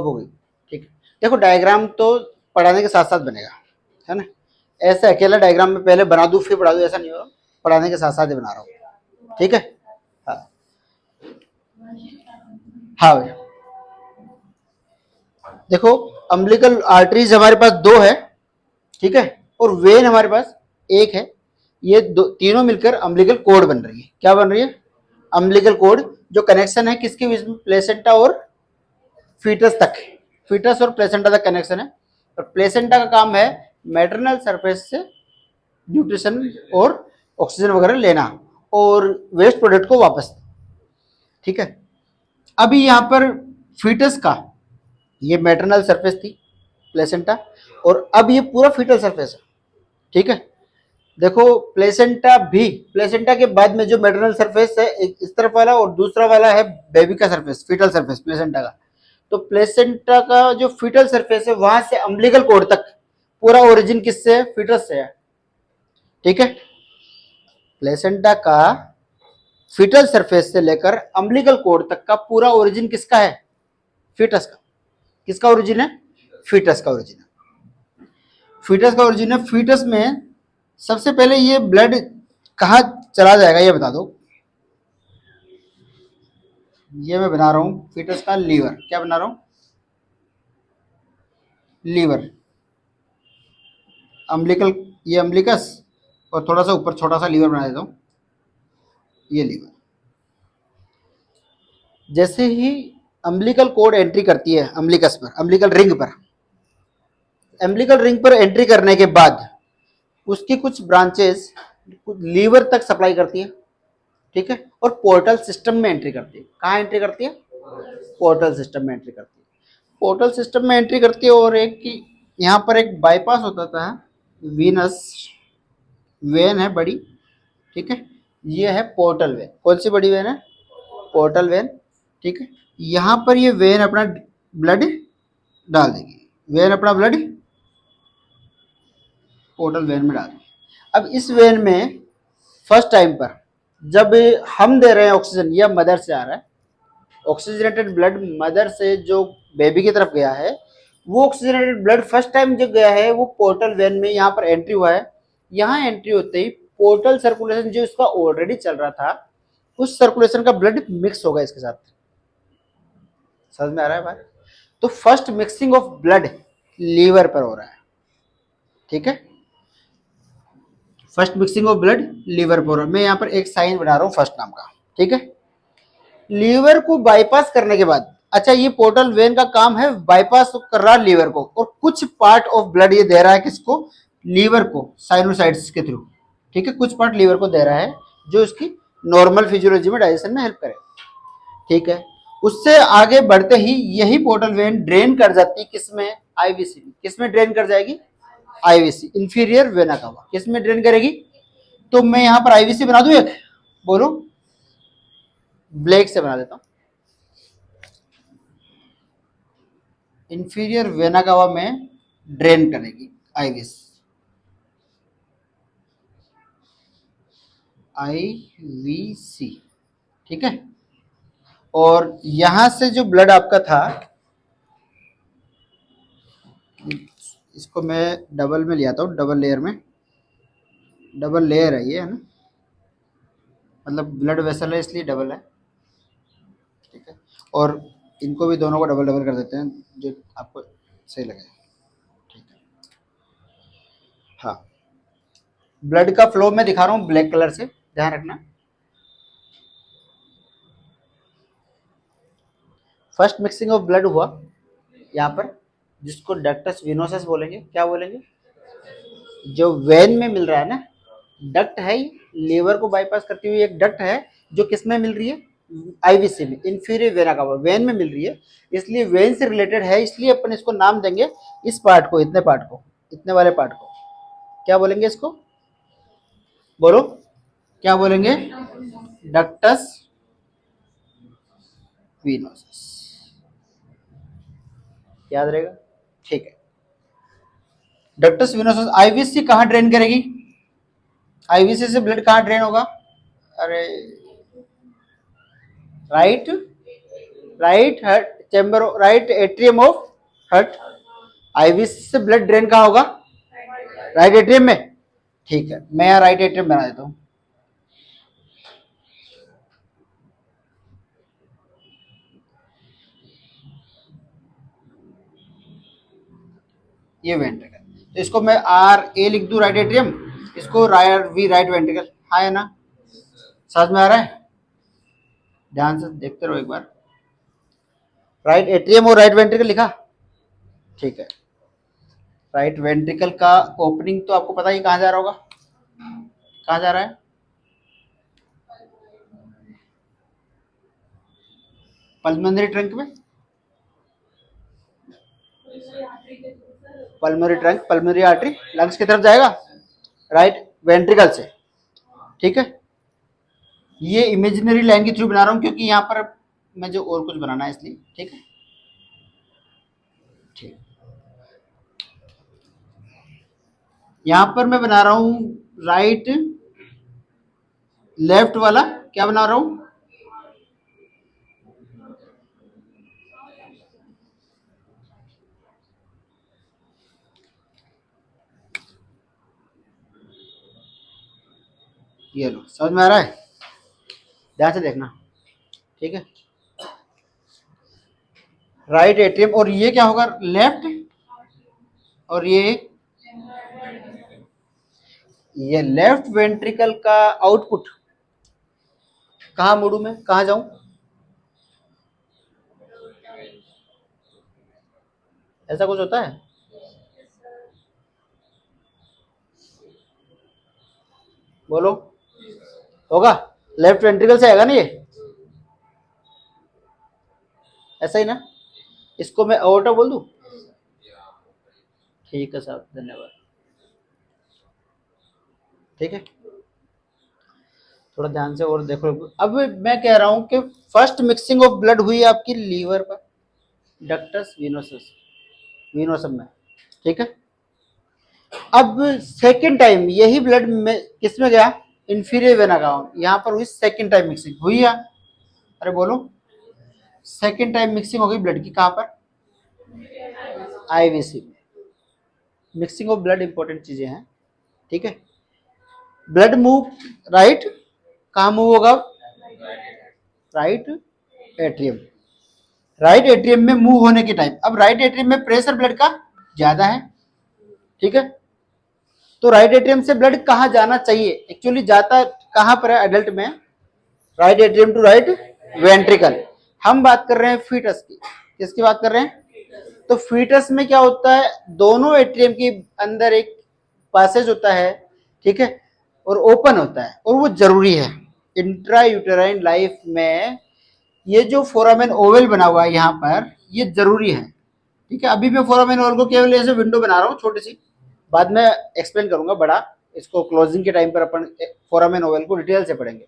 हो गई। ठीक है, देखो डायग्राम तो पढ़ाने के साथ साथ बनेगा, है ना। ऐसे अकेला डायग्राम में पहले बना दूं फिर पढ़ा दूं, ऐसा नहीं होगा, पढ़ाने के साथ साथ ही बना रहा हूँ। ठीक है, हाँ हाँ भैया। देखो अम्बिलिकल आर्टरीज हमारे पास दो है, ठीक है, और वेन हमारे पास एक है। ये दो तीनों मिलकर अम्बिलिकल कोड बन रही है। क्या बन रही है? अम्बिलिकल कोड, जो कनेक्शन है किसके बीच में? प्लेसेंटा और फीटस तक, फीटस और प्लेसेंटा तक कनेक्शन है। और प्लेसेंटा का काम है मैटरनल सरफेस से न्यूट्रिशन और ऑक्सीजन वगैरह लेना और वेस्ट प्रोडक्ट को वापस। ठीक है, अभी यहां पर फीटस का ये मैटरनल सरफेस थी प्लेसेंटा, और अब ये पूरा फीटल सरफेस है। ठीक है, देखो प्लेसेंटा भी, प्लेसेंटा के बाद में जो मैटरनल सरफेस है एक इस तरफ वाला और दूसरा वाला है बेबी का सरफेस, फीटल सरफेस प्लेसेंटा का। तो प्लेसेंटा का जो फीटल सरफेस है वहां से अम्बिलिकल कोड तक पूरा ओरिजिन किससे है? फीटस से है। ठीक है, प्लेसेंटा का फीटल सरफेस से लेकर अम्बिलिकल कोड तक का पूरा ओरिजिन किसका है? फीटस का। किसका ओरिजिन है? फीटस का ओरिजिन है। फीटस का ओरिजिन है। फीटस में सबसे पहले ये ब्लड कहाँ चला जाएगा ये बता दो। ये मैं बना रहा हूं फीटस का लीवर। क्या बना रहा हूं? लीवर, अम्बिलिकल, ये अम्बिलिकस, और थोड़ा सा ऊपर छोटा सा लीवर बना देता हूं, ये लीवर। जैसे ही अम्बिलिकल कोड एंट्री करती है अम्बिलिकस पर, अम्बिलिकल रिंग पर, अम्बिलिकल रिंग पर एंट्री करने के बाद उसकी कुछ ब्रांचेस लीवर तक सप्लाई करती है। ठीक है, और पोर्टल सिस्टम में एंट्री करती है। कहाँ एंट्री करती है? पोर्टल सिस्टम में एंट्री करती है। पोर्टल सिस्टम में एंट्री करती है, और एक की यहाँ पर एक बाईपास होता था, वीनस वेन है बड़ी। ठीक है, ये है पोर्टल वेन। कौन सी बड़ी वेन है? Portal vein. ठीक है, यहाँ पर ये वेन अपना ब्लड डाल देगी, वेन अपना ब्लड पोर्टल वेन में डाल देगी। अब इस वेन में फर्स्ट टाइम पर जब हम दे रहे हैं ऑक्सीजन, या मदर से आ रहा है ऑक्सीजनेटेड ब्लड, मदर से जो बेबी की तरफ गया है, वो ऑक्सीजनेटेड ब्लड फर्स्ट टाइम जो गया है वो पोर्टल वेन में यहाँ पर एंट्री हुआ है। यहाँ एंट्री होते ही पोर्टल सर्कुलेशन जो इसका ऑलरेडी चल रहा था, उस सर्कुलेशन का ब्लड मिक्स होगा इसके साथ। समझ में आ रहा है बात? तो first mixing of blood liver पर हो रहा है। ठीक है, first mixing of blood liver पर हो रहा है। मैं यहाँ पर एक साइन बना रहा हूँ फर्स्ट नाम का। ठीक है, लीवर को बाईपास करने के बाद, अच्छा ये पोर्टल वेन का काम है बाईपास कर रहा है लीवर को, और कुछ पार्ट ऑफ ब्लड ये दे रहा है किसको? लीवर को, साइनोसाइड्स के थ्रू। ठीक है, कुछ पार्ट लीवर को दे रहा है जो इसकी नॉर्मल फिजियोलॉजी में डाइजेशन में हेल्प करे। ठीक है, उससे आगे बढ़ते ही यही पोर्टल वेन ड्रेन कर जाती है किसमें? आईवीसी में। किसमें ड्रेन कर जाएगी? IVC, inferior vena cava. किसमें ड्रेन करेगी? तो मैं यहां पर आईवीसी बना दूं एक, बोलो ब्लैक से बना देता हूं। इंफीरियर वेना कावा में ड्रेन करेगी आईवीसी, आईवीसी। ठीक है, और यहां से जो ब्लड आपका था, इसको मैं डबल में ले आता हूं, डबल लेयर में, डबल लेयर है ये, है ना, मतलब ब्लड वेसल है इसलिए डबल है। ठीक है, और इनको भी दोनों को डबल डबल कर देते हैं जो आपको सही लगे। ठीक है, हाँ, ब्लड का फ्लो मैं दिखा रहा हूँ ब्लैक कलर से, ध्यान रखना। फर्स्ट मिक्सिंग ऑफ ब्लड हुआ यहाँ पर, जिसको डक्टस विनोसस बोलेंगे। क्या बोलेंगे? जो वेन में मिल रहा है ना, डक्ट है, लीवर को बाईपास करती हुई एक डक्ट है जो किस में मिल रही है? आईवीसी में, इंफीरियर वेना का, वेन में मिल रही है, इसलिए वेन से रिलेटेड है, इसलिए अपन इसको नाम देंगे इस पार्ट को, इतने पार्ट को, इतने वाले पार्ट को क्या बोलेंगे? इसको बोलो, क्या बोलेंगे? Ductus venosus. याद रहेगा? ठीक है, डक्टस विनोसस आईवीसी कहाँ ड्रेन करेगी? आईवीसी से ब्लड कहाँ ड्रेन होगा? अरे right, right heart, chamber, right atrium of heart. IVC से ब्लड ड्रेन कहाँ होगा? राइट एट्रियम में। ठीक है, मैं यहाँ राइट एट्रियम बना देता हूँ। ये वेंट्रिकल, तो इसको मैं आर ए लिख दूं राइट एट्रियम, इसको वी राइट वेंट्रिकल। हाँ है ना, समझ में आ रहा है? ध्यान से देखते रहो एक बार। राइट एट्रियम और राइट वेंट्रिकल लिखा, ठीक है। राइट वेंट्रिकल का ओपनिंग तो आपको पता ही कहाँ जा रहा होगा, कहाँ जा रहा है? पल्मोनरी ट्रंक में, pulmonary trunk, pulmonary artery lungs की तरफ जाएगा राइट वेंट्रिकल से, ठीक है। ये इमेजिनरी लाइन के थ्रू बना रहा हूं क्योंकि यहाँ पर मुझे और कुछ बनाना है इसलिए, ठीक है। ठीक, यहां पर मैं बना रहा हूं राइट लेफ्ट वाला, क्या बना रहा हूं? ये लो, समझ में आ रहा है? ध्यान से देखना, ठीक है। राइट एट्रियम, और ये क्या होगा? लेफ्ट, और ये लेफ्ट वेंट्रिकल का आउटपुट कहाँ मोड़ू मैं, कहाँ जाऊं? ऐसा कुछ होता है? बोलो, होगा? लेफ्ट वेंट्रिकल से आएगा ना ये, ऐसा ही ना? इसको मैं अओर्टा बोल दूं? ठीक है साहब, धन्यवाद। ठीक है, थोड़ा ध्यान से और देखो। अब मैं कह रहा हूं कि फर्स्ट मिक्सिंग ऑफ ब्लड हुई आपकी लीवर पर, डक्टस विनोसस, विनोसम में, ठीक है। अब सेकंड टाइम यही ब्लड में किस में गया? इंफीरियर वेना का, यहां पर हुई सेकंड टाइम मिक्सिंग हुई है। अरे बोलो, सेकंड टाइम मिक्सिंग हो गई ब्लड की, कहां पर? आईवीसी में। मिक्सिंग ऑफ ब्लड इंपॉर्टेंट चीजें हैं, ठीक है। ब्लड मूव राइट, कहां मूव होगा? Right atrium. राइट एट्रियम में मूव होने के टाइम, अब राइट एट्रियम में प्रेशर ब्लड का ज्यादा है, ठीक है। तो राइट एट्रियम से ब्लड कहां जाना चाहिए? एक्चुअली जाता कहां पर है एडल्ट में? Right atrium to right ventricle. हम बात कर रहे हैं फीटस की, किसकी बात कर रहे हैं? तो फीटस में क्या होता है, दोनों एट्रियम के अंदर एक पैसेज होता है, ठीक है, और ओपन होता है, और वो जरूरी है इंट्रा यूटेराइन लाइफ में। ये जो फोरामेन ओवल बना हुआ है यहाँ पर, ये जरूरी है, ठीक है। अभी मैं फोरामेन ओवल को केवल ऐसे विंडो बना रहा हूँ छोटी सी, बाद में एक्सप्लेन करूंगा बड़ा, इसको क्लोजिंग के टाइम पर अपन फोरामेन ओवल को डिटेल से पढ़ेंगे।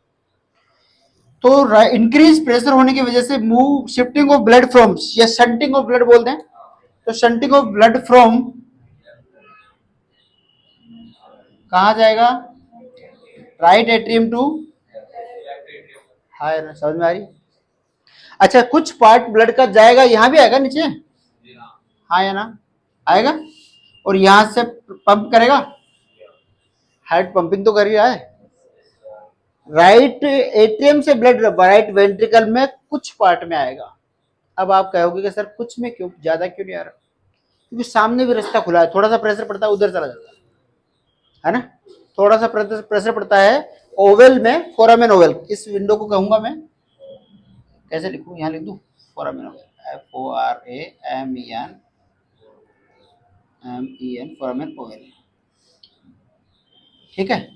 तो इंक्रीज प्रेशर होने की वजह से move shifting of blood from, या शंटिंग ऑफ ब्लड बोलते हैं, तो शंटिंग ऑफ ब्लड फ्रॉम कहा जाएगा? राइट एट्रियम टू, हाँ ना, समझ में आ रही? अच्छा, कुछ पार्ट ब्लड का जाएगा, यहां भी आएगा नीचे, हाँ या ना? आएगा, और यहां से पंप करेगा, हार्ट पंपिंग तो कर ही रहा है। राइट एट्रियम से ब्लड राइट वेंट्रिकल में कुछ पार्ट में आएगा। अब आप कहोगे कि सर कुछ में क्यों, ज्यादा क्यों नहीं आ रहा? क्योंकि सामने भी रास्ता खुला है, थोड़ा सा प्रेशर पड़ता है उधर चला जाता है ना, थोड़ा सा प्रेशर पड़ता है ओवल में, फोरामेन ओवल। इस विंडो को कहूंगा मैं, कैसे लिखूं? यहां लिख दूं foramen ovale, FORAMEN foramen ovale, ठीक है।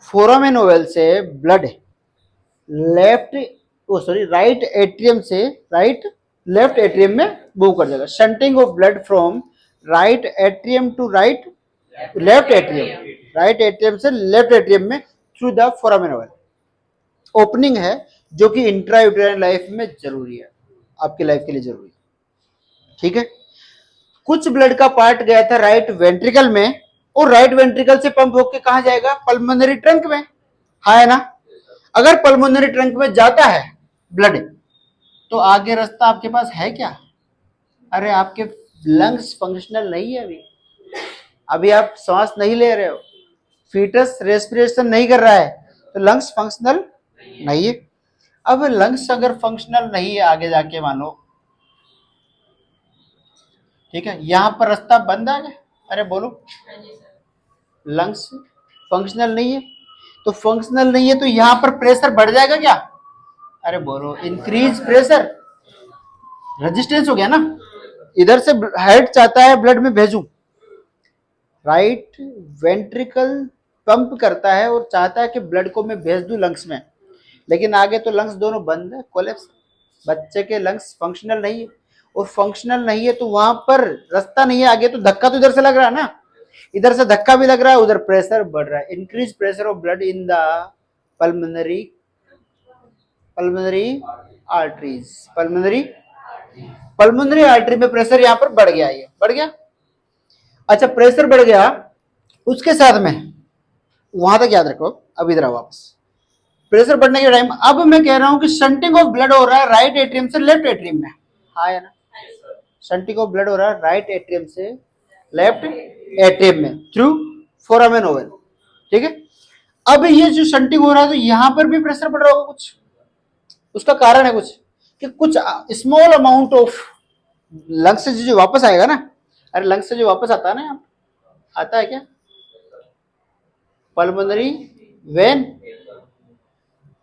फोरामेन ओवल से blood left, oh sorry, right atrium से राइट लेफ्ट एट्रियम में मूव कर जाएगा। Shunting of blood from right atrium to right left atrium, right atrium से लेफ्ट एट्रियम में through the foramen ovale. Opening है जो कि इंट्रायूटेराइन लाइफ में जरूरी है, आपकी लाइफ के लिए जरूरी है, ठीक है। कुछ ब्लड का पार्ट गया था राइट वेंट्रिकल में, और राइट वेंट्रिकल से पंप होकर कहां जाएगा? पल्मोनरी ट्रंक में, हाँ है ना? अगर पल्मोनरी ट्रंक में जाता है ब्लड, तो आगे रास्ता आपके पास है क्या? अरे आपके लंग्स फंक्शनल नहीं है अभी, अभी आप सांस नहीं ले रहे हो, फीटस रेस्पिरेशन नहीं कर रहा है, तो लंग्स फंक्शनल नहीं है। अब लंग्स अगर फंक्शनल नहीं है आगे जाके मानो, ठीक है, यहां पर रास्ता बंद आ गया, अरे बोलो, लंग्स फंक्शनल नहीं है, तो फंक्शनल नहीं है तो यहां पर प्रेशर बढ़ जाएगा क्या? अरे बोलो, इंक्रीज प्रेशर, रेजिस्टेंस हो गया ना। इधर से हार्ट चाहता है ब्लड में भेजूं, राइट वेंट्रिकल पंप करता है और चाहता है कि ब्लड को मैं भेज दूं लंग्स में, लेकिन आगे तो लंग्स दोनों बंद है, कोलैप्स, बच्चे के लंग्स फंक्शनल नहीं है, और फंक्शनल नहीं है तो वहां पर रास्ता नहीं है आगे, तो धक्का तो इधर से लग रहा है ना, इधर से धक्का भी लग रहा है, उधर प्रेशर बढ़ रहा है, increase pressure of blood in the pulmonary pulmonary arteries, pulmonary artery में प्रेशर यहां पर बढ़ गया, ये बढ़ गया। अच्छा प्रेशर बढ़ गया, उसके साथ में वहां तक याद रखो, अब इधर आओ वापस, प्रेशर बढ़ने के टाइम अब मैं कह रहा हूं कि शंटिंग ऑफ ब्लड हो रहा है राइट एट्रियम से लेफ्ट एट्रियम में, हाँ है ना, शंटिंग ऑफ ब्लड हो रहा है राइट एट्रियम से लेफ्ट एट्रियम में थ्रू फोरामेन ओवल, ठीक है। अब ये जो शंटिंग हो रहा है तो यहां पर भी प्रेशर बढ़ रहा होगा कुछ, उसका कारण है कुछ कि कुछ स्मॉल अमाउंट ऑफ लंग्स से जो वापस आएगा ना, अरे लंग्स से जो वापस आता है ना, यहाँ आता है क्या, पल्मोनरी वेन,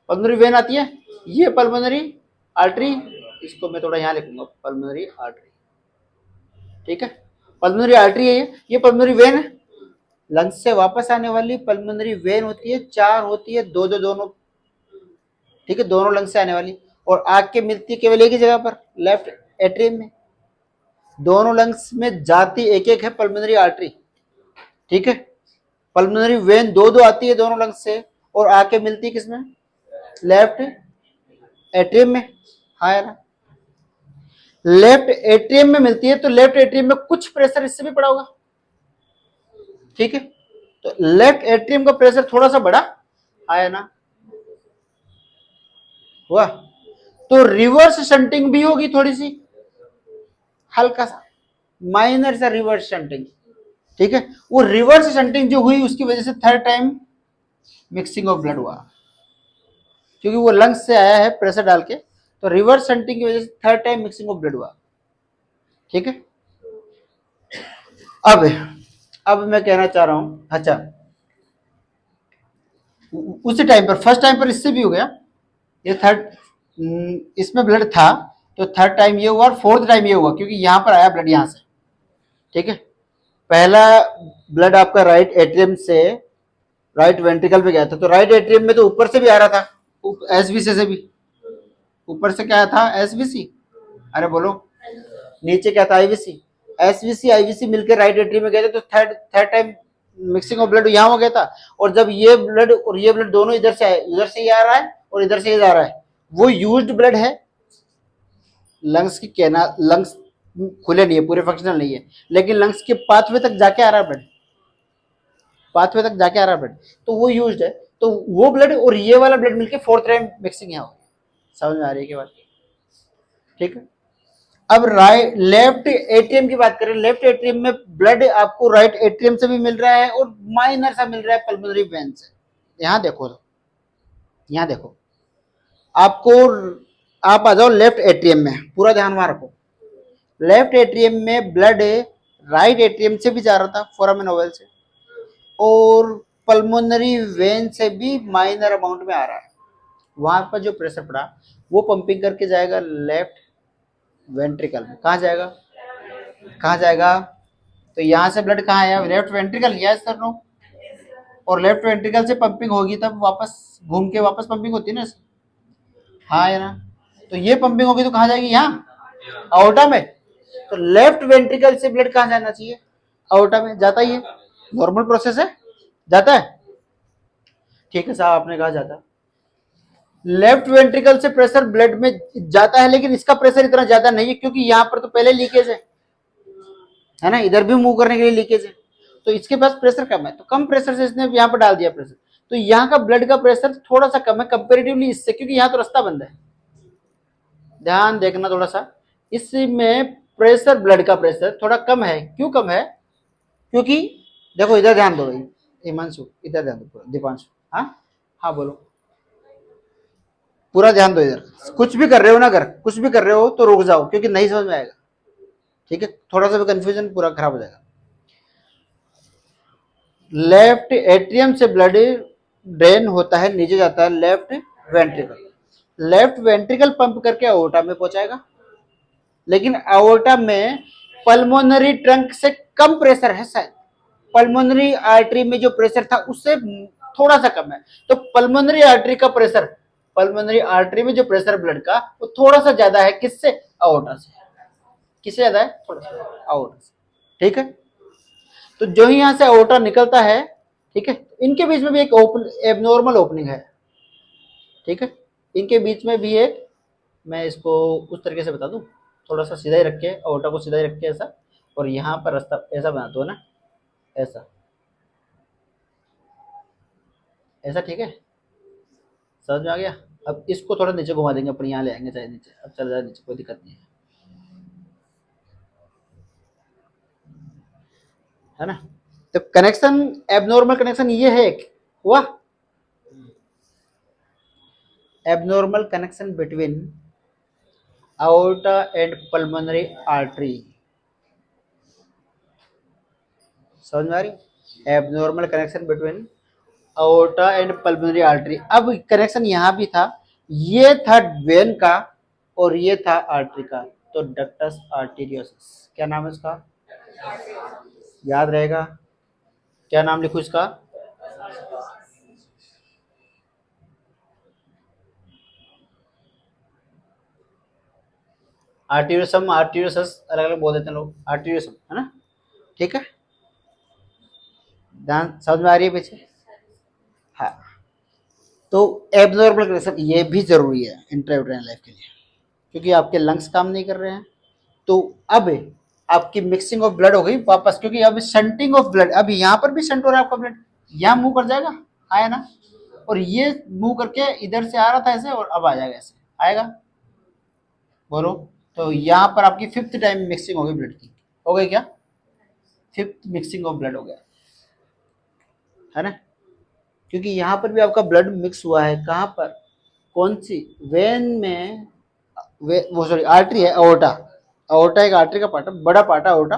पल्मोनरी वेन आती है, ये पल्मोनरी आर्टरी, इसको मैं थोड़ा यहां लिखूंगा, पल्मोनरी आर्टरी, ठीक है, पल्मोनरी आर्टरी है ये पल्मोनरी वेन है, लंग्स से वापस आने वाली पल्मोनरी वेन होती है, चार होती है, दो दो दोनों, ठीक है, दोनों लंग्स से आने वाली, और आग के मिलती है केवल एक ही जगह पर, लेफ्ट एट्रियम में, दोनों लंग्स में जाती एक एक है पल्मोनरी आर्टरी, ठीक है, पल्मोनरी वेन दो दो आती है दोनों लंग्स से, और आके मिलती है किसमें, लेफ्ट एट्रियम में, हाँ है ना, लेफ्ट एट्रियम में मिलती है, तो लेफ्ट एट्रियम में कुछ प्रेशर इससे भी पड़ा होगा, ठीक है, तो लेफ्ट एट्रियम का प्रेशर थोड़ा सा बढ़ा, आया ना, हुआ, तो रिवर्स शंटिंग भी होगी थोड़ी सी, हल्का सा माइनर सा रिवर्स शंटिंग, ठीक है, वो रिवर्स शंटिंग जो हुई उसकी वजह से third time mixing of blood हुआ, क्योंकि वो लंग्स से आया है प्रेशर डाल के, तो रिवर्स शंटिंग की वजह से third time mixing of blood हुआ, ठीक है। अब मैं कहना चाह रहा हूं, अच्छा उसी टाइम पर फर्स्ट टाइम पर इससे भी हो गया, ये थर्ड, इसमें ब्लड था तो थर्ड टाइम ये हुआ और फोर्थ टाइम ये हुआ क्योंकि यहां पर आया ब्लड यहां से, ठीक है, पहला ब्लड आपका राइट एट्रियम से राइट वेंट्रिकल पे गया था, तो राइट एट्रियम में तो ऊपर से भी आ रहा था, एसवीसी से भी, ऊपर से क्या था, एसवीसी, अरे बोलो, नीचे क्या था, आईवीसी, एसवीसी आईवीसी मिलकर राइट एट्रियम में गए थे, तो third time mixing of blood यहां हो गया था, और जब ये ब्लड और ये ब्लड दोनों इधर से आए, इधर से ही आ रहा है और इधर से ही जा रहा है, वो यूज्ड ब्लड है, लंग्स की कहना, लंग्स खुले नहीं है, पूरे फंक्शनल नहीं है, लेकिन लंग्स के पाथवे तक जाके आ रहा है ब्लड, पाथवे तक जाके आ रहा है ब्लड, तो वो यूज्ड है, तो वो ब्लड और ये वाला ब्लड मिलके फोर्थ टाइम मिक्सिंग यहाँ हो, समझ में आ रही है कि बात, ठीक है। अब राइट लेफ्ट एट्रियम की बात करें, लेफ्ट एट्रियम में ब्लड आपको राइट एट्रियम से भी मिल रहा है और माइनर सा मिल रहा है पल्मोनरी वेन से, यहां देखो, यहां देखो आपको, आप आ जाओ लेफ्ट एट्रियम में, पूरा ध्यान वहां रखो, लेफ्ट एट्रियम में ब्लड राइट एट्रियम से भी जा रहा था फोरामेन ओवल से, और पल्मोनरी वेन से भी माइनर अमाउंट में आ रहा है, वहां पर जो प्रेशर पड़ा वो पंपिंग करके जाएगा लेफ्ट वेंट्रिकल में, कहाँ जाएगा, कहाँ जाएगा, तो यहां से ब्लड कहाँ आया, left ventricle, yes sir no, और लेफ्ट वेंट्रिकल से पंपिंग होगी तब वापस घूम के वापस पंपिंग होती है ना, हाँ है ना, तो ये पंपिंग होगी तो कहाँ जाएगी, यहाँ आउटा में, तो लेफ्ट वेंट्रिकल से ब्लड कहाँ जाना चाहिए, आउटा में, जाता ही है, नॉर्मल प्रोसेस है, जाता है, ठीक है साहब, आपने कहा जाता, लेफ्ट वेंट्रिकल से प्रेशर ब्लड में जाता है, लेकिन इसका प्रेशर इतना ज्यादा नहीं है क्योंकि यहाँ पर तो पहले लीकेज है ना, इधर भी मूव करने के लिए लीकेज है, तो इसके पास प्रेशर कम है, तो कम प्रेशर से इसने यहाँ पर डाल दिया प्रेशर, तो यहाँ का ब्लड का प्रेशर थोड़ा सा कम है कंपेरेटिवली इससे, क्योंकि यहाँ तो रास्ता बंद है, ध्यान देखना थोड़ा सा, इसमें प्रेशर, ब्लड का प्रेशर थोड़ा कम है। क्यों कम है? क्योंकि देखो इधर ध्यान दो भाई, हिमांशु इधर ध्यान दो, दीपांशु, हाँ हाँ बोलो, पूरा ध्यान दो इधर। कुछ भी कर रहे हो ना, अगर कुछ भी कर रहे हो तो रुक जाओ, क्योंकि नहीं समझ में आएगा, ठीक है? थोड़ा सा भी कंफ्यूजन पूरा खराब हो जाएगा। लेफ्ट एट्रियम से ब्लड ड्रेन होता है, नीचे जाता है left ventricle. Left ventricle pump करके अओर्टा में पहुंचाएगा, लेकिन अओर्टा में पल्मोनरी ट्रंक से कम प्रेशर है शायद। पल्मोनरी आर्टरी में जो प्रेशर था उससे थोड़ा सा कम है। तो पल्मोनरी आर्टरी का प्रेशर, पल्मोनरी आर्टरी में जो प्रेशर ब्लड का, वो थोड़ा सा ज्यादा है। किससे? अओर्टा से। किससे ज्यादा है? थोड़ा सा अओर्टा से, ठीक है? तो जो ही यहां से अओर्टा निकलता है, ठीक है, इनके बीच में भी एक एबनॉर्मल ओपनिंग है, ठीक है? इनके बीच में भी एक, मैं इसको उस तरीके से बता दूं, थोड़ा सा सीधा ही रख के, अओर्टा को सीधा ही रख के ऐसा, और यहाँ पर रास्ता ऐसा बना दो ना, ऐसा ऐसा, ठीक है? समझ में आ गया? अब इसको थोड़ा नीचे घुमा देंगे, अपने यहाँ ले आएंगे, चाहे नीचे, अब चल जाए नीचे, कोई दिक्कत नहीं है ना? तो कनेक्शन, एबनॉर्मल कनेक्शन ये है एक हुआ, abnormal connection between aorta and pulmonary artery। समझ में आ रही? Abnormal connection between aorta and pulmonary artery। अब कनेक्शन यहां भी था, ये था वेन का और ये था आर्टरी का, तो डक्टस आर्टेरियोसस। क्या नाम है इसका? याद रहेगा? क्या नाम लिखूं इसका? आर्टेरियोसम, आर्टेरियोसस अलग अलग बोल देते हैं लोग, आर्टेरियोसम है ना, ठीक है? ध्यान, समझ में आ रही है पीछे? हाँ। तो एबनॉर्मल कनेक्शन ये भी जरूरी है इंट्रायूटेराइन लाइफ के लिए, क्योंकि आपके लंग्स काम नहीं कर रहे हैं। तो अब आपकी मिक्सिंग ऑफ ब्लड हो गई वापस, क्योंकि अब शंटिंग ऑफ ब्लड, अब यहाँ पर भी शंट हो रहा है आपका ब्लड, यहाँ मूव कर जाएगा, आया ना? और ये मूव करके इधर से आ रहा था ऐसे, और अब आ जाएगा ऐसे, आएगा? बोलो। तो यहाँ पर आपकी फिफ्थ टाइम मिक्सिंग हो गई ब्लड की, हो गई क्या? फिफ्थ मिक्सिंग ऑफ ब्लड हो गया, है ना? क्योंकि यहाँ पर भी आपका ब्लड मिक्स हुआ है, कहाँ पर? कौन सी? वेन में, वो सॉरी आर्टरी है, अओर्टा। अओर्टा एक आर्टरी का पार्ट है, बड़ा पार्ट है अओर्टा।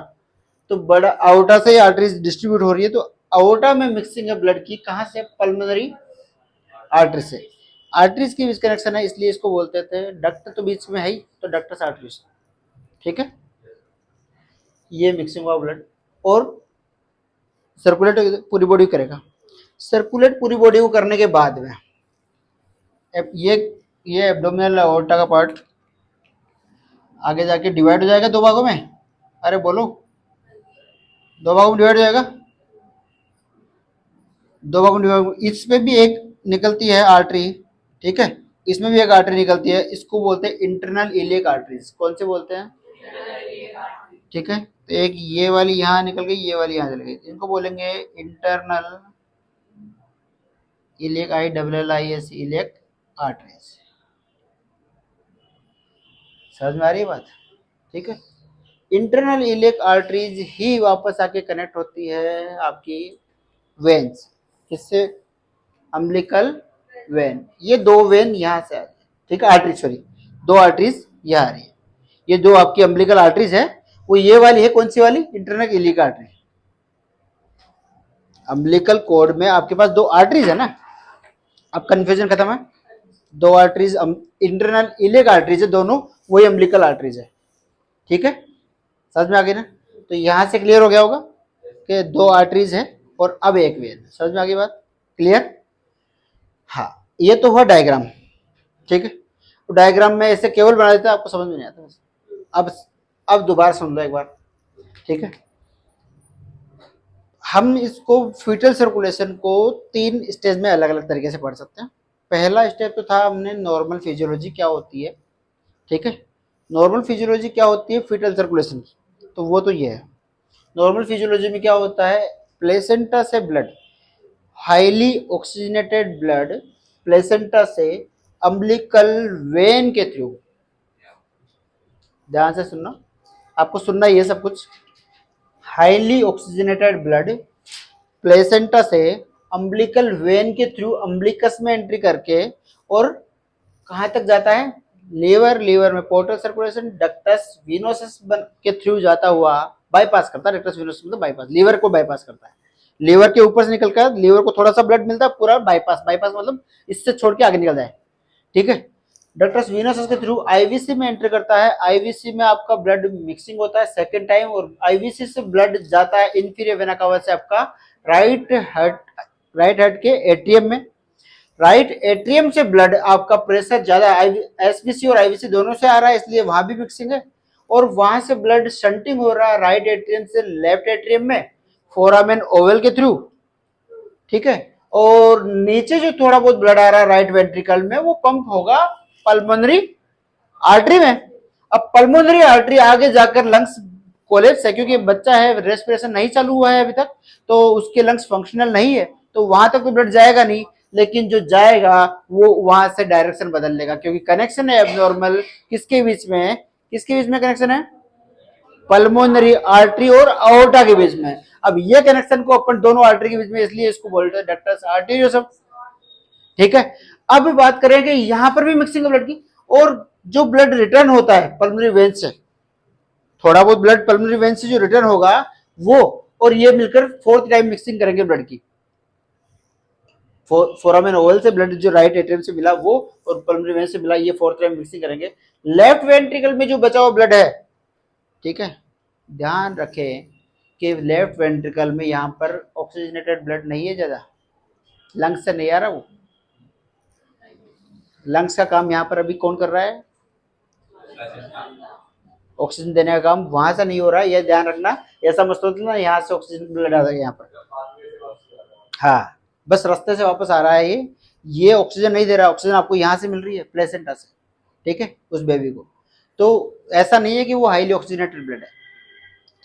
तो बड़ा अओर्टा से आर्टरीज डिस्ट्रीब्यूट हो रही है, तो अओर्टा में मिक्सिंग है ब्लड की, कहाँ से? पल्मोनरी आर्टरी से। आर्टरीज की बीच कनेक्शन है, इसलिए इसको बोलते थे डक्ट, तो बीच में है ही, तो डक्टस आर्टरीज, ठीक है? ये मिक्सिंग हुआ ब्लड, और सर्कुलेट पूरी बॉडी करेगा। सर्कुलेट पूरी बॉडी को करने के बाद में ये एब्डोमिनल अओर्टा का पार्ट आगे जाके डिवाइड हो जाएगा दो भागों में। अरे बोलो, दो भागों में डिवाइड हो जाएगा, दो भागों में डिवाइड। इसमें भी एक निकलती है आर्टरी, ठीक है? इसमें भी एक आर्टरी निकलती है, इसको बोलते हैं इंटरनल इलियक आर्टरीज। कौन से बोलते हैं? ठीक है? तो एक ये वाली यहाँ निकल गई, ये वाली यहाँ चल गई, इनको बोलेंगे internal iliac, ILLIS, iliac arteries. समझ में आ रही है बात? ठीक है? इंटरनल इलियक आर्टरीज ही वापस आके कनेक्ट होती है आपकी वेन्स। किससे? Umbilical when. ये दो वेन यहाँ से आ रही है, ठीक है? आर्टरीज, सॉरी, दो आर्टरीज यहाँ आ रही है। ये जो आपकी अम्बिलिकल आर्टरीज है, वो ये वाली है, कौन सी वाली? Internal iliac artery. Umbilical cord में आपके पास दो आर्टरीज है ना, अब कंफ्यूजन खत्म है। दो आर्टरीज इंटरनल इलियक आर्टरीज है, दोनों वही अम्बिलिकल आर्टरीज है, ठीक है? समझ में आ गई ना? तो यहां से क्लियर हो गया होगा कि दो आर्टरीज है और अब एक वेन। समझ में आ गई बात? क्लियर? हाँ, ये तो हुआ डायग्राम, ठीक है? तो डायग्राम में ऐसे केवल बना देता है, आपको समझ में नहीं आता। अब दोबारा सुन लो एक बार, ठीक है? हम इसको फीटल सर्कुलेशन को तीन स्टेज में अलग अलग तरीके से पढ़ सकते हैं। पहला स्टेप तो था हमने नॉर्मल फिजियोलॉजी क्या होती है, ठीक है? नॉर्मल फिजियोलॉजी क्या होती है फीटल सर्कुलेशन की, तो वो तो ये है। नॉर्मल फिजियोलॉजी में क्या होता है? प्लेसेंटा से blood, highly oxygenated blood placenta से अम्बिलिकल वेन के थ्रू ध्यान से सुनना, आपको सुनना ये सब कुछ। हाईली ऑक्सीजनेटेड ब्लड प्लेसेंटा से अम्बिलिकल वेन के थ्रू अम्बिलिकस में एंट्री करके और कहाँ तक जाता है, लीवर, लीवर में पोर्टल सर्कुलेशन डक्टस विनोसस के थ्रू जाता हुआ बाईपास करता है। डक्टस विनोसस मतलब बाईपास, लीवर को बाईपास करता है। लीवर के ऊपर से निकल कर लीवर को थोड़ा सा ब्लड मिलता है, पूरा बाईपास, बाईपास मतलब इससे छोड़ के आगे निकल जाए, ठीक है। डक्टस विनोसस के थ्रू आईवीसी में एंटर करता है। आईवीसी में आपका ब्लड मिक्सिंग होता है सेकेंड टाइम, और आईवीसी से ब्लड जाता है इंफीरियर वेना कावा से आपका राइट हार्ट के एट्रियम में। राइट एट्रियम से ब्लड आपका प्रेशर ज्यादा एसबीसी और आईवीसी दोनों से आ रहा है, इसलिए वहां भी मिक्सिंग है। और वहां से ब्लड शंटिंग हो रहा है राइट एट्रियम से लेफ्ट एट्रियम में फोरामेन ओवल के थ्रू, ठीक है। और नीचे जो थोड़ा बहुत ब्लड आ रहा है राइट वेंट्रिकल में, वो पंप होगा पल्मोनरी आर्टरी में। अब पल्मोनरी आर्टरी आगे जाकर लंग्स कोलेप्स है, क्योंकि बच्चा है, रेस्पिरेशन नहीं चालू हुआ है अभी तक, तो उसके लंग्स फंक्शनल नहीं है, तो वहां तक तो ब्लड जाएगा नहीं। लेकिन जो जाएगा वो वहां से डायरेक्शन बदल लेगा, क्योंकि कनेक्शन है एबनॉर्मल किसके बीच में, किसके बीच में कनेक्शन है, पल्मोनरी आर्टरी और अओर्टा के बीच में। अब ये कनेक्शन को अपन दोनों आर्टरी के बीच में, इसलिए इसको बोलते हैं डक्टस आर्टेरियोसम, ठीक है। अब बात करेंगे यहां पर भी मिक्सिंग है ब्लड की, और जो ब्लड रिटर्न होता है पल्मोनरी वेन से, थोड़ा बहुत ब्लड पल्मोनरी वेन से जो रिटर्न होगा वो, और ये मिलकर फोर्थ टाइम मिक्सिंग करेंगे ब्लड की। फोरामेन ओवल से ब्लड जो राइट एट्रियम से मिला वो, और पल्मोनरी वेन से मिला, ये फोर्थ टाइम मिक्सिंग करेंगे। लेफ्ट वेंट्रिकल में जो बचा हुआ ब्लड है, ठीक है, ध्यान रखें कि लेफ्ट वेंट्रिकल में यहां पर ऑक्सीजनेटेड ब्लड नहीं है ज्यादा, लंग्स से नहीं आ रहा वो। लंग्स का काम यहां पर अभी कौन कर रहा है, ऑक्सीजन देने का काम वहां से नहीं हो रहा है, यह ध्यान रखना। ऐसा मत सोचना यहाँ से ऑक्सीजन ब्लड आ जाएगा यहाँ पर, हाँ, बस रास्ते से वापस आ रहा है ये ऑक्सीजन नहीं दे रहा, ऑक्सीजन आपको यहाँ से मिल रही है प्लेसेंटा से, ठीक है, उस बेबी को। तो ऐसा नहीं है कि वो हाईली ऑक्सीजनेटेड ब्लड है,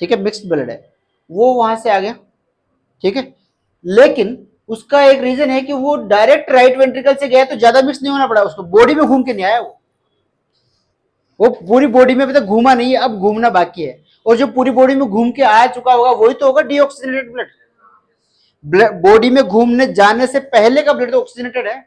ठीक है, मिक्स्ड ब्लड है, वो वहां से आ गया, ठीक है। लेकिन उसका एक रीजन है कि वो डायरेक्ट राइट वेंट्रिकल से गया, तो ज्यादा मिक्स नहीं होना पड़ा उसको, बॉडी में घूम के नहीं आया वो पूरी बॉडी में अभी तक घूमा नहीं है, अब घूमना बाकी है। और जो पूरी बॉडी में घूम के आ चुका होगा वही तो होगा डीऑक्सीजनेटेड ब्लड। बॉडी में घूमने जाने से पहले का ब्लड तो ऑक्सीजनेटेड है,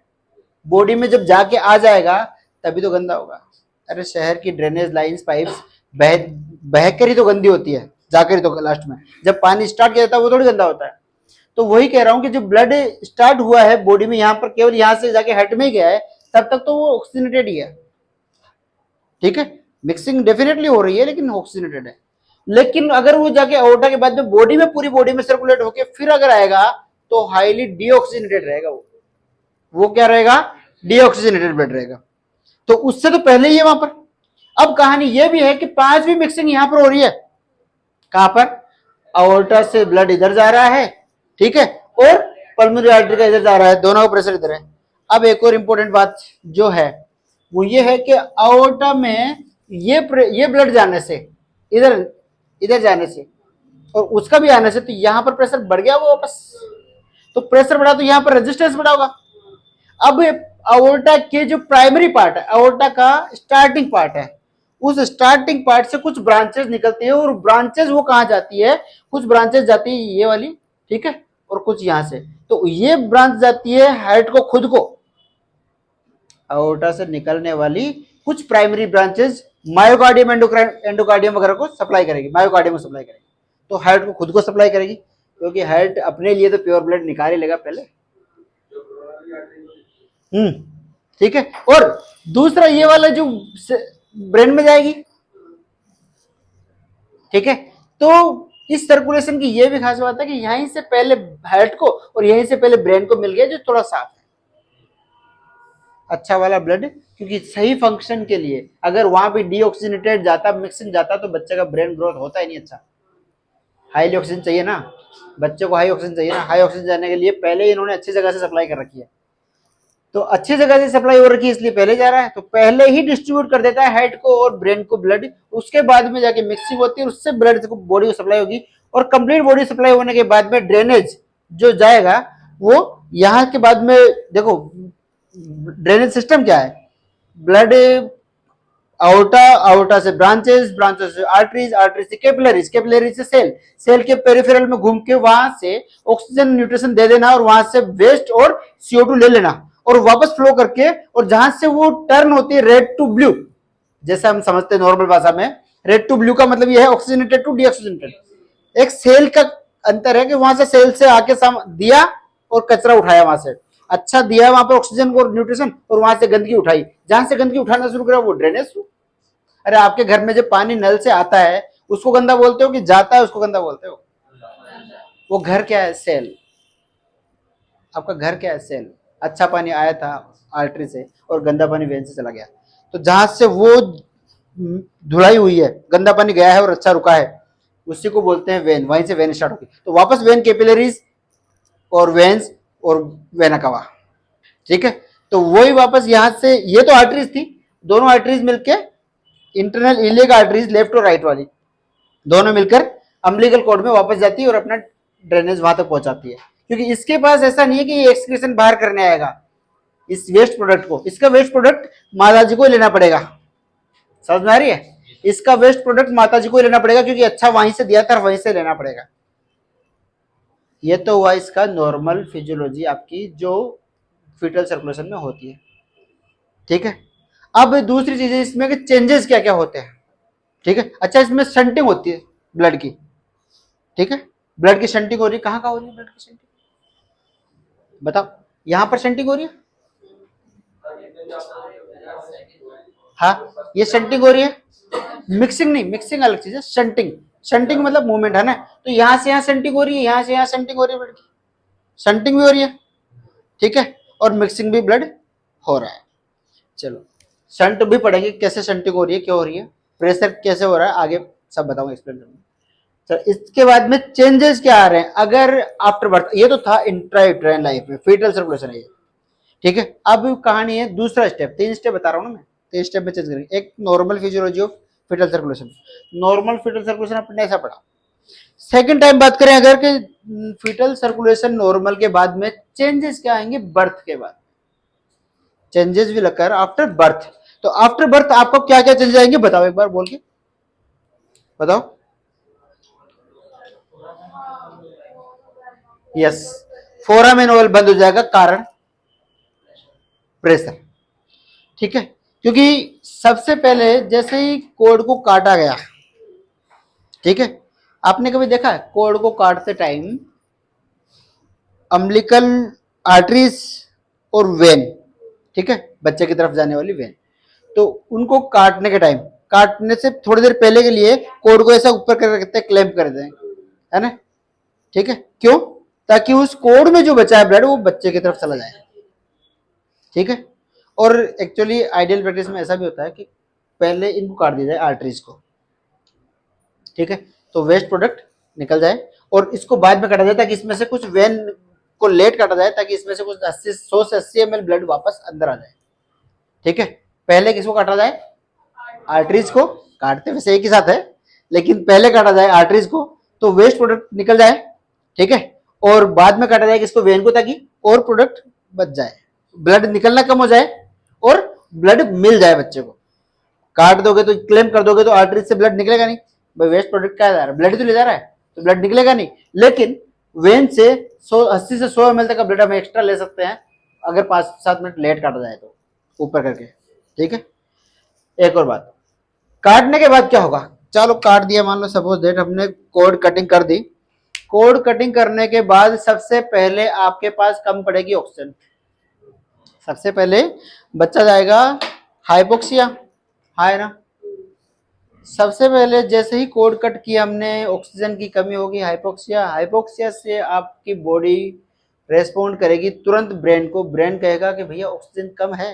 बॉडी में जब जाके आ जाएगा तभी तो गंदा होगा। अरे शहर की ड्रेनेज लाइंस पाइप्स बहकर ही तो गंदी होती है, जाकर ही तो लास्ट में जब पानी स्टार्ट किया जाता है वो थोड़ी गंदा होता है। तो वही कह रहा हूं कि जब ब्लड स्टार्ट हुआ है बॉडी में, यहाँ पर केवल यहाँ से जाके हेड में गया है, तब तक तो वो ऑक्सीजनेटेड ही है, ठीक है। मिक्सिंग डेफिनेटली हो रही है लेकिन ऑक्सीजनेटेड है। लेकिन अगर वो जाके अओर्टा के बाद में बॉडी में, पूरी बॉडी में सर्कुलेट होके फिर अगर आएगा तो हाईली डीऑक्सीजनेटेड रहेगा वो क्या रहेगा, डीऑक्सीजनेटेड ब्लड रहेगा। तो उससे तो पहले ही है वहां पर। अब कहानी यह भी है कि पांचवी मिक्सिंग यहां पर हो रही है, कहां पर, अओर्टा से ब्लड इधर जा रहा है, ठीक है, और पल्मोनरी आर्टरी का इधर जा रहा है, दोनों का प्रेशर इधर है। अब एक और इंपॉर्टेंट बात जो है वो ये है कि अओर्टा में ये ब्लड जाने से, इधर इधर जाने से और उसका भी आने से, तो यहां पर प्रेशर बढ़ गया वो वापस, तो प्रेशर बढ़ा तो यहां पर रेजिस्टेंस बढ़ा होगा। अब अओर्टा के जो प्राइमरी पार्ट है, अओर्टा का स्टार्टिंग पार्ट है, उस स्टार्टिंग पार्ट से कुछ ब्रांचेस निकलती है, और ब्रांचेस वो कहां जाती है, कुछ ब्रांचेस जाती है ये वाली, ठीक है, और कुछ यहां से। तो ये ब्रांच जाती है हार्ट को खुद को, अओर्टा से निकलने वाली कुछ प्राइमरी ब्रांचेस मायोकार्डियम एंडोकार्डियम वगैरह को सप्लाई करेगी, मायोकार्डियम को सप्लाई करेगी, तो हार्ट को खुद को सप्लाई करेगी, क्योंकि हार्ट अपने लिए तो प्योर ब्लड निकाल ही लेगा पहले। ठीक है। और दूसरा ये वाला जो ब्रेन में जाएगी, ठीक है। तो इस सर्कुलेशन की ये भी खास बात है कि यहीं से पहले हार्ट को और यहीं से पहले ब्रेन को मिल गया, जो थोड़ा साफ है, अच्छा वाला ब्लड, क्योंकि सही फंक्शन के लिए अगर वहां पे डीऑक्सीजनेटेड जाता, मिक्सिंग जाता, तो बच्चे का ब्रेन ग्रोथ होता ही नहीं अच्छा। हाई ऑक्सीजन चाहिए ना बच्चे को, हाई ऑक्सीजन चाहिए ना, हाई ऑक्सीजन जाने के लिए पहले इन्होंने अच्छी जगह से सप्लाई कर रखी है, तो अच्छी जगह से सप्लाई हो रखी है इसलिए पहले जा रहा है, तो पहले ही डिस्ट्रीब्यूट कर देता है हेड को और ब्रेन को ब्लड, उसके बाद में जाके मिक्सिंग होती है, उससे ब्लड को बॉडी को सप्लाई होगी, और कंप्लीट बॉडी सप्लाई होने के बाद में ड्रेनेज जो जाएगा वो यहाँ के बाद में, देखो ड्रेनेज सिस्टम क्या है, ब्लड आउटा, आउटा से ब्रांचेस, ब्रांचेस से आर्टरीज, आर्टरीज से कैपिलरीज, कैपिलरीज से सेल, सेल के पेरिफेरल में घूम के वहां से ऑक्सीजन न्यूट्रिशन दे देना और वहां से वेस्ट और CO2 ले लेना और वापस फ्लो करके, और जहां से वो टर्न होती है रेड टू ब्लू, जैसे हम समझते हैं नॉर्मल भाषा में, रेड टू ब्लू का मतलब ये है ऑक्सीजनेटेड टू डीऑक्सीजनेटेड। एक सेल का अंतर है कि वहां से सेल से आके दिया और कचरा उठाया, वहां से अच्छा दिया वहां पर ऑक्सीजन और न्यूट्रिशन, और वहां से गंदगी उठाई, जहां से गंदगी उठाना शुरू करा वो ड्रेनेज थ्रू। अरे आपके घर में जो पानी नल से आता है उसको गंदा बोलते हो कि जाता है उसको गंदा बोलते हो? वो घर क्या है? सेल। आपका घर क्या है? सेल। अच्छा पानी आया था आर्टरी से और गंदा पानी वेन से चला गया, तो जहां से वो धुलाई हुई है, गंदा पानी गया है और अच्छा रुका है, उसी को बोलते हैं वेन। वहीं से वेन स्टार्ट होगी, तो वापस वेन, कैपिलरीज और वेन्स और वेना कवा। ठीक है, तो वही वापस यहां से, ये तो आर्टरीज थी, दोनों आर्टरीज मिलके इंटरनल इलियक आर्टरीज लेफ्ट और राइट वाली दोनों मिलकर अम्बिलिकल कॉर्ड में वापस जाती है और अपना ड्रेनेज वहां तक पहुंचाती है। क्योंकि इसके पास ऐसा नहीं है कि ये एक्सक्रीशन बाहर करने आएगा इस वेस्ट प्रोडक्ट को, इसका वेस्ट प्रोडक्ट माता जी को लेना पड़ेगा। समझ में आ रही है? इसका वेस्ट प्रोडक्ट माता जी को लेना पड़ेगा, क्योंकि अच्छा वहीं से दिया था, वहीं से लेना पड़ेगा। ये तो हुआ इसका नॉर्मल फिजियोलॉजी आपकी जो फीटल सर्कुलेशन में होती है। ठीक है, अब दूसरी चीज है इसमें कि चेंजेस क्या क्या होते हैं। ठीक है, अच्छा इसमें शंटिंग होती है ब्लड की। ठीक है, ब्लड की शंटिंग हो रही है, कहाँ कहाँ हो रही है ब्लड की शंटिंग? बताओ, यहां पर शंटिंग हो रही है? हाँ, ये शंटिंग हो रही है। मिक्सिंग नहीं, मिक्सिंग अलग चीज है, शंटिंग, शंटिंग मतलब मूवमेंट है ना, तो यहां से यहां शंटिंग हो रही है, यहां से यहां शंटिंग हो रही है, ब्लड की शंटिंग भी हो रही है। ठीक है, और मिक्सिंग भी ब्लड हो रहा है। चलो शंट भी पढ़ेंगे, कैसे शंटिंग हो रही है, क्यों हो रही है, प्रेशर कैसे हो रहा है, आगे सब बताऊंगा, एक्सप्लेन करूंगा। चलो इसके बाद में चेंजेस क्या आ रहे हैं अगर आफ्टर बर्थ। ये तो था इंट्रायूटेराइन लाइफ में, फीटल सर्कुलेशन है ये। ठीक है, अब कहानी है दूसरा स्टेप, 3 स्टेप बता रहा हूँ ना मैं, 3 स्टेप में चेंज करेंगे। एक normal physiology of foetal circulation, normal foetal circulation आपने ऐसा पढ़ा। सेकंड टाइम बात करें अगर कि फीटल सर्कुलेशन नॉर्मल के बाद में चेंजेस क्या आएंगे बर्थ के बाद, changes will occur after birth. तो आफ्टर बर्थ आपको क्या क्या चेंजेस आएंगे बताओ, एक बार बोल के बताओ। यस, फोरामेन ओवल बंद हो जाएगा, कारण प्रेशर। ठीक है, क्योंकि सबसे पहले जैसे ही कोड को काटा गया, ठीक है, आपने कभी देखा है कोड को काटते टाइम अम्बिलिकल आर्टरीज और वेन, ठीक है, बच्चे की तरफ जाने वाली वेन, तो उनको काटने के टाइम, काटने से थोड़ी देर पहले के लिए कोड को ऐसा ऊपर कर रखते हैं, क्लैंप कर दें, है ना? ठीक है, क्यों? ताकि उस कोड में जो बचा है ब्लड वो बच्चे की तरफ चला जाए। ठीक है, और एक्चुअली आइडियल प्रैक्टिस में ऐसा भी होता है कि पहले इनको काट दिया जाए आर्टरीज को। ठीक है, तो वेस्ट प्रोडक्ट निकल जाए, और इसको बाद में काटा जाए ताकि इसमें से कुछ वेन को लेट काटा जाए, ताकि इसमें से कुछ 100 से 80 ml ब्लड वापस अंदर आ जाए। ठीक है, पहले किसको काटा जाए? आर्टरीज को। काटते वैसे एक ही साथ है, लेकिन पहले काटा जाए आर्टरीज को, तो वेस्ट प्रोडक्ट निकल जाए। ठीक है, और बाद में काटा जाए किसको? वेन को, ताकि और प्रोडक्ट बच जाए, ब्लड निकलना कम हो जाए और ब्लड मिल जाए बच्चे को। काट दोगे तो, क्लेम कर दोगे तो आर्टरीज से ब्लड निकलेगा नहीं, भाई वेस्ट प्रोडक्ट क्या जा रहा है, ब्लड तो ले जा रहा है, तो ब्लड निकलेगा नहीं। लेकिन वेन से 80 से 100 ml तक का ब्लड हम एक्स्ट्रा ले सकते हैं अगर 5-7 मिनट लेट काटा जाए तो, ऊपर करके। ठीक है, एक और बात, काटने के बाद क्या होगा? चलो काट दिया, मान लो सपोज डेट हमने कोड कटिंग कर दी। कोड कटिंग करने के बाद सबसे पहले आपके पास कम पड़ेगी ऑक्सीजन। सबसे पहले बच्चा जाएगा हाइपोक्सिया, है ना? सबसे पहले जैसे ही कोड कट किया हमने, ऑक्सीजन की कमी होगी, हाइपोक्सिया। हाइपोक्सिया से आपकी बॉडी रेस्पॉन्ड करेगी तुरंत ब्रेन को, ब्रेन कहेगा कि भैया ऑक्सीजन कम है।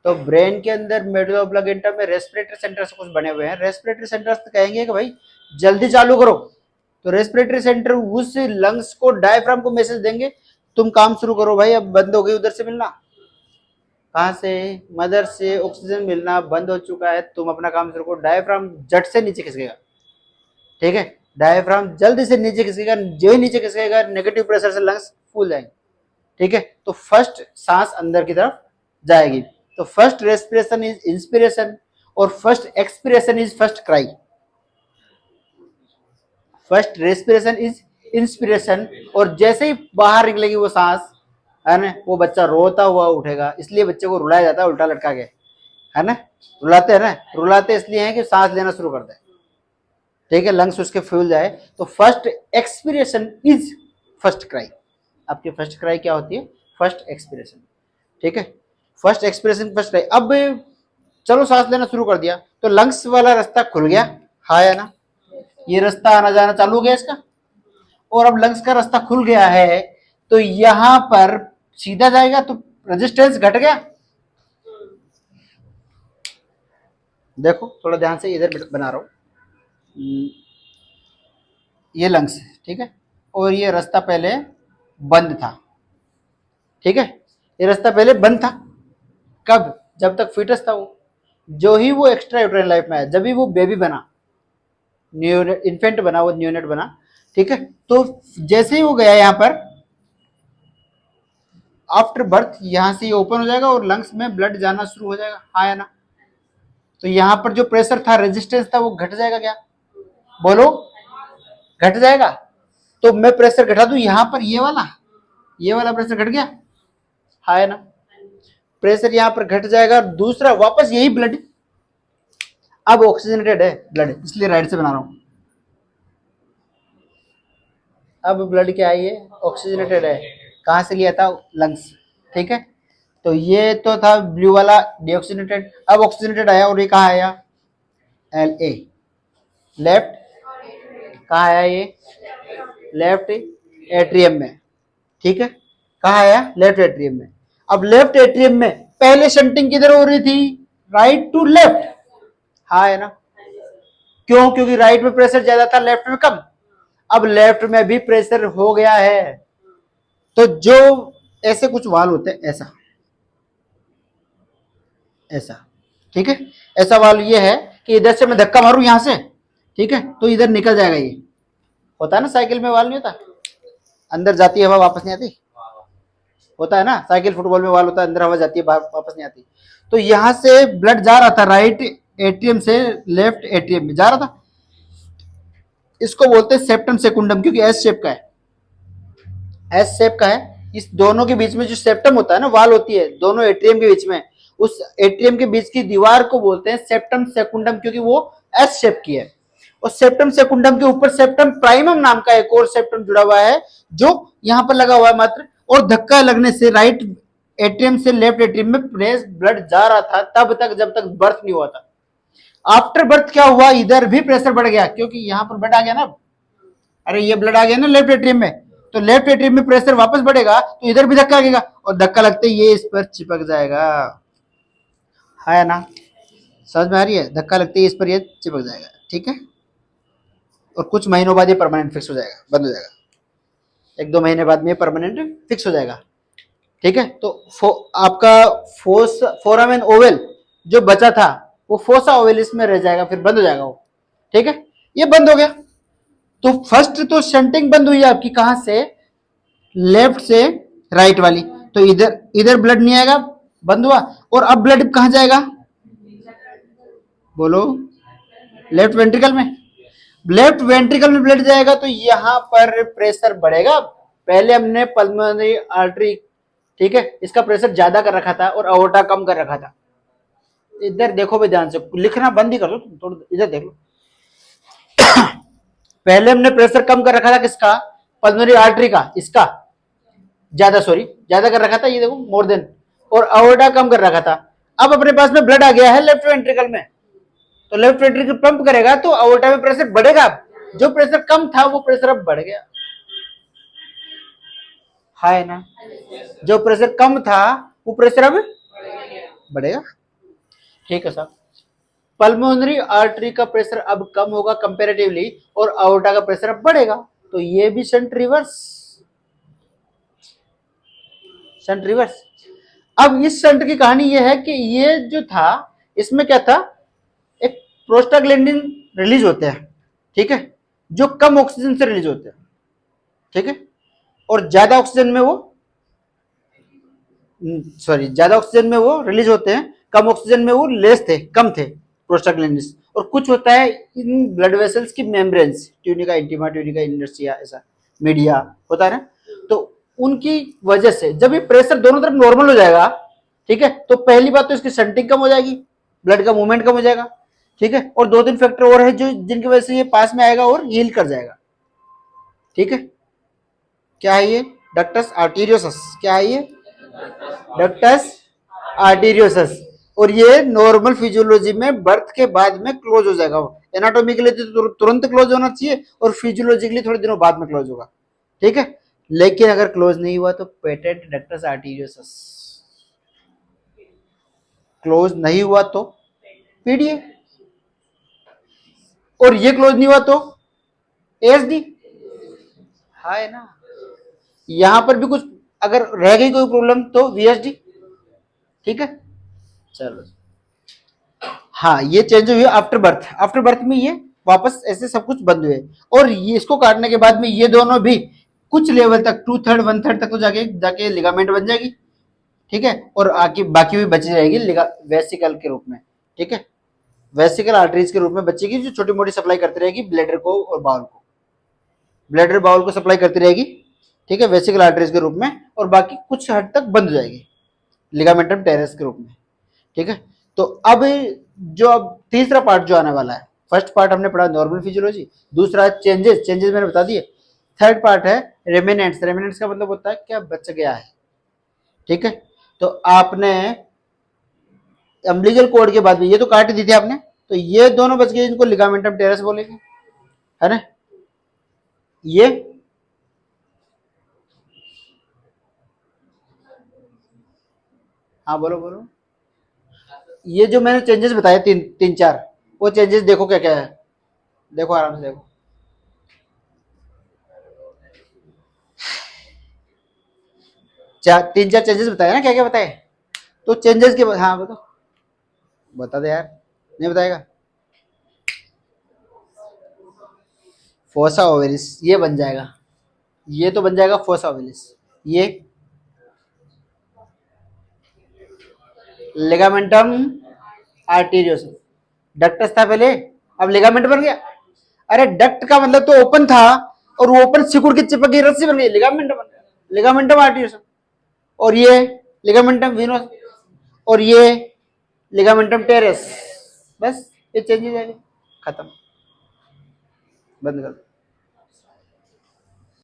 तो ब्रेन के अंदर मेडुला ऑब्लिंगेटा में रेस्पिरेटरी सेंटर्स कुछ बने हुए हैं, रेस्पिरेटरी सेंटर्स तो कहेंगे कि भाई जल्दी चालू करो, तो रेस्पिरेटरी सेंटर उस लंग्स को, डायफ्राम को मैसेज देंगे तुम काम शुरू करो भाई, अब बंद हो गई उधर से मिलना। कहां से? मदर से ऑक्सीजन मिलना बंद हो चुका है, तुम अपना काम शुरू करो। डायफ्राम जट से नीचे खिसकेगा। ठीक है, डायफ्राम जल्दी से नीचे खिसकेगा, जो ही नीचे खिसकेगा नेगेटिव प्रेशर से लंग्स फूल जाएंगे। ठीक है, तो फर्स्ट सांस अंदर की तरफ जाएगी, तो फर्स्ट रेस्पिरेशन इज इंस्पिरेशन, और first expiration is first cry, first respiration is inspiration. और जैसे ही बाहर निकलेगी वो सांस, है ना, वो बच्चा रोता हुआ उठेगा। इसलिए बच्चे को रुलाया जाता है उल्टा लटका के, है ना, रुलाते हैं ना, रुलाते इसलिए हैं कि सांस लेना शुरू कर दे, ठीक है, लंग्स उसके फूल जाए। तो first expiration is first cry. आपकी फर्स्ट क्राई क्या होती है? फर्स्ट एक्सपिरेशन, ठीक है, फर्स्ट एक्सपिरेशन फर्स्ट क्राई। अब चलो सांस लेना शुरू कर दिया तो लंग्स वाला रास्ता खुल गया, हाँ या ना, ये रास्ता आना जाना चालू हो गया इसका। और अब लंग्स का रास्ता खुल गया है तो यहां पर सीधा जाएगा तो रेजिस्टेंस घट गया। देखो थोड़ा ध्यान से, इधर बना रहा हूं, ये लंग्स, ठीक है, और ये रास्ता पहले बंद था, ठीक है, ये रास्ता पहले बंद था। कब? जब तक फीटस था वो। जो ही वो एक्स्ट्रा यूट्राइन लाइफ में आया, जब भी वो बेबी बना, इन्फेंट बना, वो न्यूनेट बना, ठीक है, तो जैसे ही वो गया यहां पर आफ्टर बर्थ, यहां से ये ओपन हो जाएगा और लंग्स में ब्लड जाना शुरू हो जाएगा, हाँ या ना। तो यहां पर जो प्रेशर था, रेजिस्टेंस था, वो घट जाएगा क्या? बोलो, घट जाएगा। तो मैं प्रेशर घटा दूं यहां पर, ये वाला प्रेशर घट गया, हाँ या ना। प्रेशर यहां पर घट जाएगा। दूसरा वापस यही ब्लड, अब ऑक्सीजनेटेड है ब्लड, इसलिए राइट से बना रहा हूं। अब ब्लड क्या है? ये ऑक्सीजनेटेड है। कहां से लिया था? लंग्स, ठीक है। तो ये तो था ब्लू वाला डीऑक्सीजनेटेड, अब ऑक्सीजनेटेड आया और ये कहाँ आया? एल ए, लेफ्ट, कहाँ आया ये? लेफ्ट एट्रियम में, ठीक है, कहाँ आया? लेफ्ट एट्रियम में। अब लेफ्ट एट्रियम में पहले शंटिंग किधर हो रही थी? राइट टू लेफ्ट, हाँ है ना। क्यों? क्योंकि राइट में प्रेशर ज्यादा था, लेफ्ट में कम। अब लेफ्ट में भी प्रेशर हो गया है। तो जो ऐसे कुछ वाल होते हैं, ऐसा ऐसा, ठीक है, ऐसा वाल ये है कि इधर से मैं धक्का मारूं यहां से, ठीक है, तो इधर निकल जाएगा। ये होता है ना, साइकिल में वाल नहीं होता, अंदर जाती है हवा वापस नहीं आती, होता है ना, साइकिल फुटबॉल में वाल होता है, अंदर हवा जाती है वापस नहीं आती। तो यहां से ब्लड जा रहा था राइट एट्रियम से लेफ्ट एट्रियम में जा रहा था। इसको बोलते हैं सेप्टम सेकुंडम, क्योंकि एस शेप का है, एस शेप का है। इस दोनों के बीच में जो सेप्टम होता है ना, वाल होती है दोनों एट्रियम के बीच में, उस एट्रियम के बीच की दीवार को बोलते हैं सेप्टम सेकुंडम, क्योंकि वो एस शेप की है। और सेप्टम सेकुंडम के ऊपर सेप्टम प्राइमम नाम का एक और सेप्टम जुड़ा हुआ है, जो यहां पर लगा हुआ है मात्र। और धक्का लगने से राइट एट्रियम से लेफ्ट एट्रियम में ब्लड जा रहा था तब तक, जब तक बर्थ नहीं हुआ था। आफ्टर बर्थ क्या हुआ? इधर भी प्रेशर बढ़ गया, क्योंकि यहां पर ब्लड आ गया ना। अरे ये ब्लड आ गया ना लेफ्ट एट्रियम में, तो लेफ्ट एट्रियम में प्रेशर वापस बढ़ेगा, तो इधर भी धक्का लगेगा, और धक्का लगते ये इस पर चिपक जाएगा, है ना। समझ में आ रही है? धक्का लगते ही इस पर ये चिपक जाएगा, ठीक है। और कुछ महीनों बाद ये परमानेंट फिक्स हो जाएगा, बंद हो जाएगा, 1-2 महीने बाद में परमानेंट फिक्स हो जाएगा, ठीक है। तो आपका फोरामेन ओवल जो बचा था, वो फोसा ओवेलिस में रह जाएगा, फिर बंद हो जाएगा वो, ठीक है। ये बंद हो गया। तो फर्स्ट तो शंटिंग बंद हुई आपकी, कहां से? लेफ्ट से राइट वाली। तो इधर ब्लड नहीं आएगा, बंद हुआ। और अब ब्लड कहां जाएगा? बोलो, लेफ्ट वेंट्रिकल में। लेफ्ट वेंट्रिकल में ब्लड जाएगा तो यहां पर प्रेशर बढ़ेगा। पहले हमने पल्मोनरी आर्टरी, ठीक है, इसका प्रेशर ज्यादा कर रखा था और अओर्टा कम कर रखा था। इधर देखो भाई ध्यान से, लिखना बंद ही कर दो तुम, थोड़ा इधर देख लो। पहले हमने प्रेशर कम कर रखा था किसका? पल्मोनरी आर्टरी का, इसका ज्यादा कर रखा था, ये देखो मोर देन, और अओर्टा कम कर रखा था। अब अपने पास में ब्लड आ गया है लेफ्ट वेंट्रिकल में, तो लेफ्ट वेंट्रिकल पंप करेगा तो अओर्टा में प्रेशर बढ़ेगा। जो प्रेशर कम था वो प्रेशर अब बढ़ गया, है ना। जो प्रेशर कम था वो प्रेशर अब बढ़ेगा, ठीक है साहब। पल्मोनरी आर्टरी का प्रेशर अब कम होगा कंपैरेटिवली, और अओर्टा का प्रेशर अब बढ़ेगा। तो ये भी शंट रिवर्स। अब इस शंट की कहानी ये है कि ये जो था, इसमें क्या था, एक प्रोस्टाग्लैंडिन रिलीज होते हैं, ठीक है, जो कम ऑक्सीजन से रिलीज होते हैं, ठीक है, और ज्यादा ऑक्सीजन में वो रिलीज होते हैं, कम ऑक्सीजन में वो लेस थे, कम थे, प्रोस्टाग्लैंडिन्स, और कुछ होता है इन ब्लड वेसल्स की membranes, tunica intima, tunica inertia, ऐसा मीडिया होता है ना, तो उनकी वजह से जब ये प्रेशर दोनों तरफ नॉर्मल हो जाएगा, ठीक है, तो पहली बात तो इसकी शंटिंग कम हो जाएगी, ब्लड का मूवमेंट कम हो जाएगा, ठीक है, और दो तीन फैक्टर और है जो जिनकी वजह से ये पास में आएगा और हील कर जाएगा, ठीक है। क्या है ये? डक्टस आर्टीरियोसस। क्या है ये? डक्टस आर्टीरियोसस। और ये नॉर्मल फिजियोलॉजी में बर्थ के बाद में क्लोज हो जाएगा। एनाटॉमी के लिए तो तुरंत क्लोज होना चाहिए और फिजियोलॉजी के लिए थोड़े दिनों बाद में क्लोज होगा, ठीक है। लेकिन अगर क्लोज नहीं हुआ तो पेटेंट डक्टस आर्टीरियोसस, क्लोज नहीं हुआ तो पीडीए, और ये क्लोज नहीं हुआ तो एएसडी। है ना, यहां पर भी कुछ अगर रह गई कोई प्रॉब्लम तो वीएसडी, ठीक है। चलो, हाँ, ये चेंज हुई आफ्टर बर्थ। आफ्टर बर्थ में ये वापस ऐसे सब कुछ बंद हुए, और ये इसको काटने के बाद में ये दोनों भी कुछ लेवल तक 2/3 1/3 तक तो जाके जाके लिगामेंट बन जाएगी, ठीक है, और आगे बाकी भी बची रहेगी वेसिकल के रूप में, ठीक है, वेसिकल आर्टरीज के रूप में बचेगी, जो छोटी मोटी सप्लाई करती रहेगी ब्लैडर को और बाउल को, ब्लैडर बाउल को सप्लाई करती रहेगी, ठीक है, वेसिकल आर्टरीज के रूप में, और बाकी कुछ हद तक बंद हो जाएगी लिगामेंटम टेरेस के रूप में, ठीक है। तो अब जो अब तीसरा पार्ट जो आने वाला है, फर्स्ट पार्ट हमने पढ़ा नॉर्मल फिजियोलॉजी, दूसरा चेंजेस, चेंजेस मैंने बता दिए, थर्ड पार्ट है रेमिनेंट्स। रेमिनेंट्स का मतलब होता है क्या बच गया है, ठीक है। तो आपने अम्बिलिकल कोड के बाद में ये तो काट दी थी आपने, तो ये दोनों बच गए, इनको लिगामेंटम टेरेस बोलेंगे, है ना। ये हाँ, बोलो बोलो। ये जो मैंने चेंजेस बताए तीन तीन चार, वो चेंजेस देखो क्या क्या है, देखो आराम से देखो। तीन चार चेंजेस बताए ना, क्या क्या बताए, तो चेंजेस के बाद हाँ बताओ, बता दे यार, नहीं बताएगा। फोसा ओवेलिस ये बन जाएगा, ये तो बन जाएगा फोसा ओवेलिस। ये लिगामेंटम आर्टीरियोस, डक्टस था पहले, अब लिगामेंट बन गया। अरे डक्ट का मतलब तो ओपन था, और वो ओपन सिकुड़ के चिपक गई, रस्सी बन गई, लिगामेंट बन गया, लिगामेंटम आर्टीरियोस। और ये लिगामेंटम विनोस, और ये लिगामेंटम टेरेस। बस ये चेंज हो जाएगा, खत्म, बंद कर।